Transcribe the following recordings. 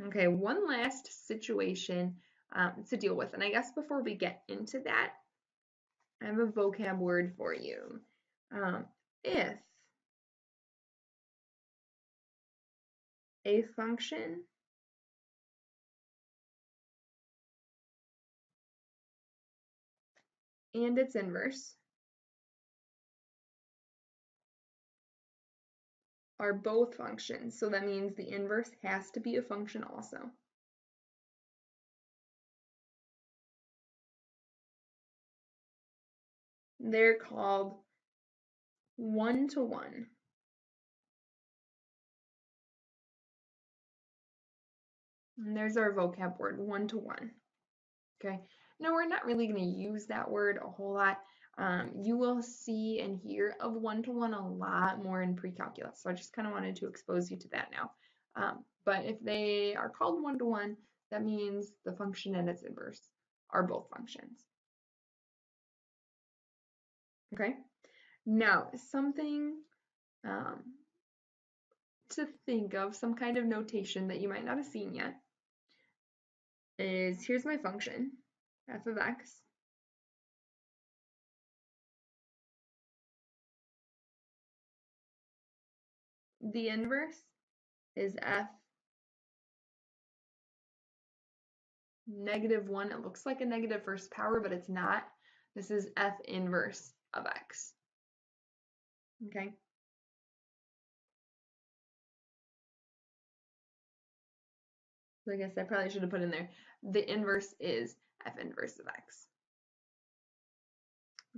Okay, one last situation to deal with. And I guess before we get into that, I have a vocab word for you. If a function and its inverse are both functions, so that means the inverse has to be a function also. They're called one-to-one. And there's our vocab word, one-to-one. Okay, now we're not really going to use that word a whole lot. You will see and hear of one-to-one a lot more in pre-calculus, so I just kind of wanted to expose you to that now. But if they are called one-to-one, that means the function and its inverse are both functions. Okay, now something to think of, some kind of notation that you might not have seen yet, is here's my function, f of x. The inverse is f -1. It looks like a negative first power, but it's not. This is f inverse of x. Okay. So I guess I probably should have put in there, the inverse is f inverse of x.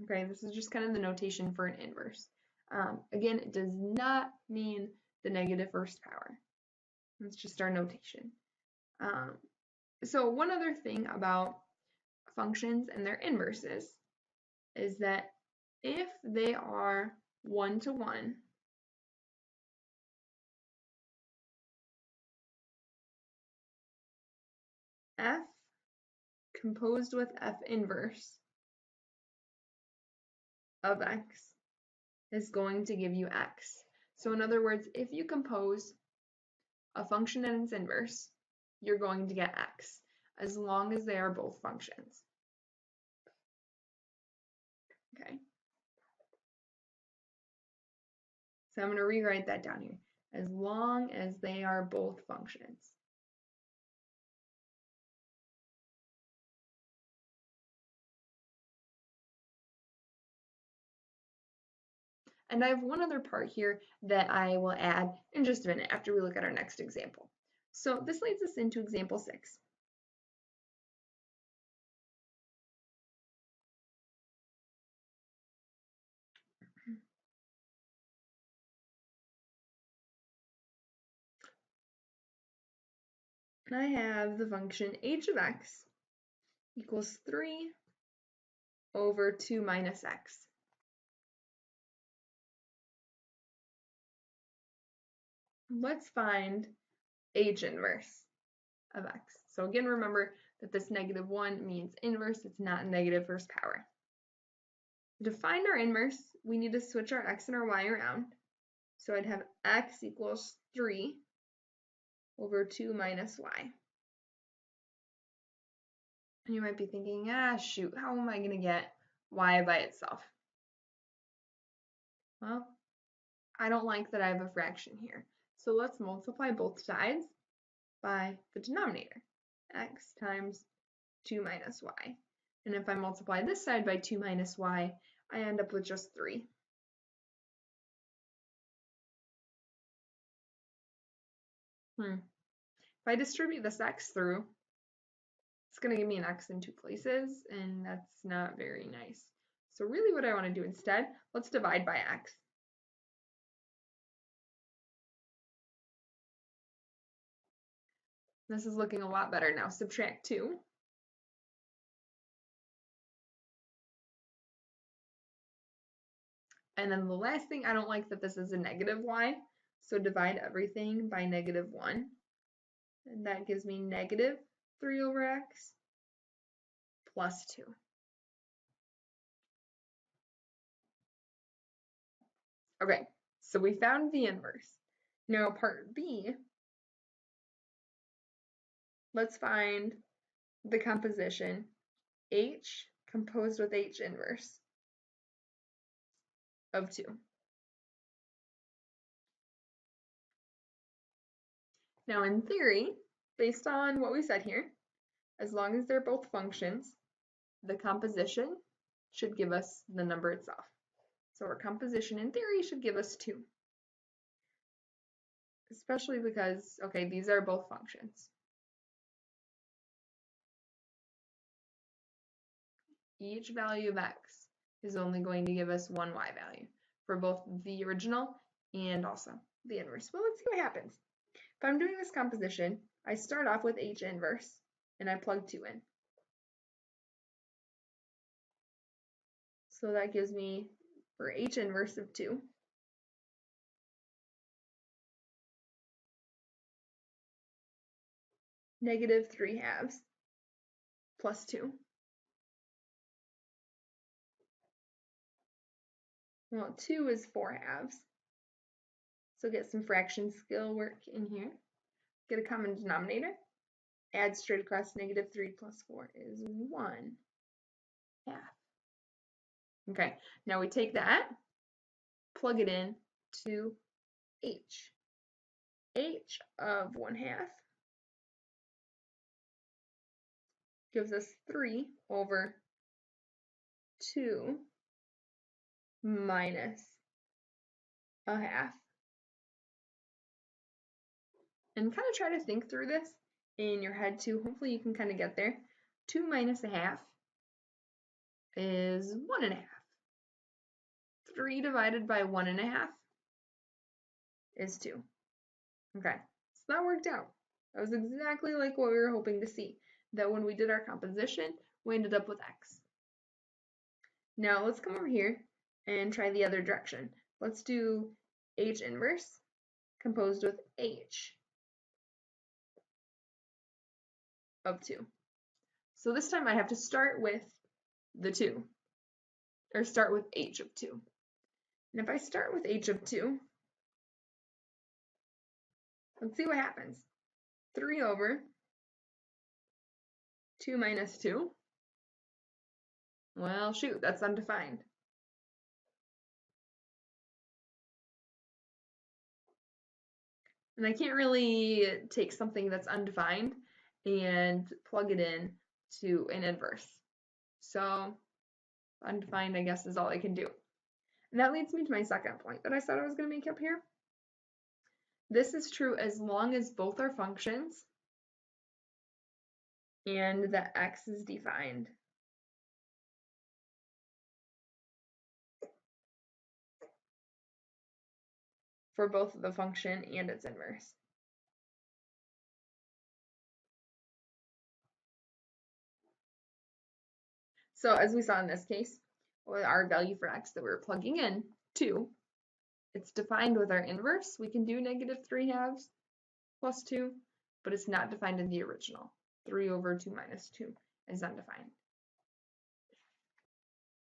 Okay, this is just kind of the notation for an inverse. Again, it does not mean the negative first power. It's just our notation. So one other thing about functions and their inverses is that if they are one-to-one, f composed with f inverse of x is going to give you x. So in other words, if you compose a function and its inverse, you're going to get x, as long as they are both functions. Okay. So I'm going to rewrite that down here. As long as they are both functions. And I have one other part here that I will add in just a minute after we look at our next example. So this leads us into example 6. And I have the function h of x equals 3 over 2 minus x. Let's find h inverse of x. So again, remember that this -1 means inverse, it's not negative first power. To find our inverse, we need to switch our x and our y around. So I'd have x equals 3 over 2 minus y. And you might be thinking, shoot, how am I going to get y by itself? Well, I don't like that I have a fraction here. So let's multiply both sides by the denominator, x times 2 minus y. And if I multiply this side by 2 minus y, I end up with just 3. If I distribute this x through, it's going to give me an x in 2 places, and that's not very nice. So really what I want to do instead, let's divide by x. This is looking a lot better now. Subtract 2. And then the last thing, I don't like that this is a negative y, so divide everything by -1. And that gives me negative 3 over x plus 2. Okay, so we found the inverse. Now part B, let's find the composition H composed with H inverse of 2. Now in theory, based on what we said here, as long as they're both functions, the composition should give us the number itself. So our composition in theory should give us 2. Especially because, okay, these are both functions. Each value of x is only going to give us one y value for both the original and also the inverse. Well, let's see what happens. If I'm doing this composition, I start off with H inverse and I plug 2 in. So that gives me, for H inverse of 2, -3/2 plus 2. Well, 2 is 4/2. So get some fraction skill work in here. Get a common denominator. Add straight across. -3 plus 4 is 1/2. Okay, now we take that, plug it in to H. H of 1/2 gives us 3/2 minus 1/2. And kind of try to think through this in your head too. Hopefully you can kind of get there. 2 minus 1/2 is 1/2. 3 divided by 1/2 is 2. Okay, so that worked out. That was exactly like what we were hoping to see. That when we did our composition, we ended up with x. Now let's come over here and try the other direction. Let's do H inverse composed with H of 2. So this time I have to start with the 2, or start with H of 2. And if I start with H of 2, let's see what happens. 3/2 minus 2. Well, shoot, that's undefined. And I can't really take something that's undefined and plug it in to an inverse. So undefined, I guess, is all I can do. And that leads me to my second point that I said I was going to make up here. This is true as long as both are functions and the x is defined. For both the function and its inverse. So as we saw in this case, with our value for x that we were plugging in, 2, it's defined with our inverse. We can do -3/2 plus 2, but it's not defined in the original. 3/2 minus 2 is undefined.